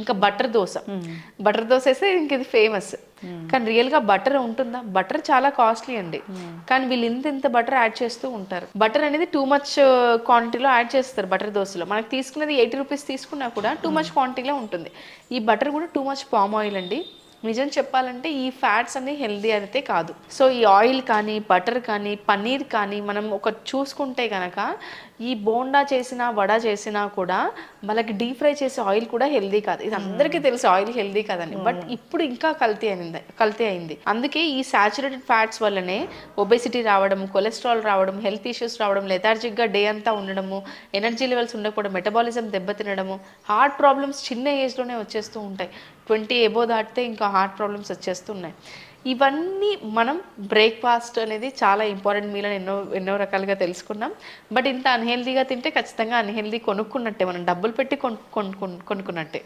ఇంకా butter dosa. Butter dosa వేస్తే ఇంక ఇది ఫేమస్. కానీ రియల్గా బటర్ ఉంటుందా? బటర్ చాలా కాస్ట్లీ అండి. కానీ వీళ్ళు ఇంత బటర్ యాడ్ చేస్తూ ఉంటారు. బటర్ అనేది టూ మచ్ క్వాంటిటీలో యాడ్ చేస్తారు బటర్ దోశలో. మనకి తీసుకున్నది 80 రూపీస్ తీసుకున్నా కూడా టూ మచ్ క్వాంటిటీలో ఉంటుంది. ఈ బటర్ కూడా టూ మచ్ పామ్ ఆయిల్ అండి. నిజం చెప్పాలంటే ఈ ఫ్యాట్స్ అన్ని హెల్దీ అయితే కాదు. సో ఈ ఆయిల్ కానీ బటర్ కానీ పన్నీర్ కానీ మనం ఒక చూసుకుంటే కనుక ఈ బోండా చేసినా వడ చేసినా కూడా వాళ్ళకి డీప్ ఫ్రై చేసే ఆయిల్ కూడా హెల్దీ కాదు. ఇది అందరికీ తెలుసు ఆయిల్ హెల్దీ కాదని. బట్ ఇప్పుడు ఇంకా కల్తీ అయింది. అందుకే ఈ సాచురేటెడ్ ఫ్యాట్స్ వల్లనే ఒబెసిటీ రావడం, కొలెస్ట్రాల్ రావడం, హెల్త్ ఇష్యూస్ రావడం, లెథార్జిక్గా డే అంతా ఉండడము, ఎనర్జీ లెవెల్స్ ఉండకపోవడం, మెటబాలిజం దెబ్బతినడము, హార్ట్ ప్రాబ్లమ్స్ చిన్న ఏజ్లోనే వచ్చేస్తూ ఉంటాయి. 20 ఎబో దాటితే ఇంకా హార్ట్ ప్రాబ్లమ్స్ వచ్చేస్తున్నాయి. ఇవన్నీ మనం బ్రేక్ఫాస్ట్ అనేది చాలా ఇంపార్టెంట్ మీల్ అని ఎన్నో రకాలుగా తెలుసుకున్నాం. బట్ ఇంత అన్హెల్దీగా తింటే ఖచ్చితంగా అన్హెల్దీ కొనుక్కున్నట్టే, మనం డబ్బులు పెట్టి కొనుక్కున్నట్టే.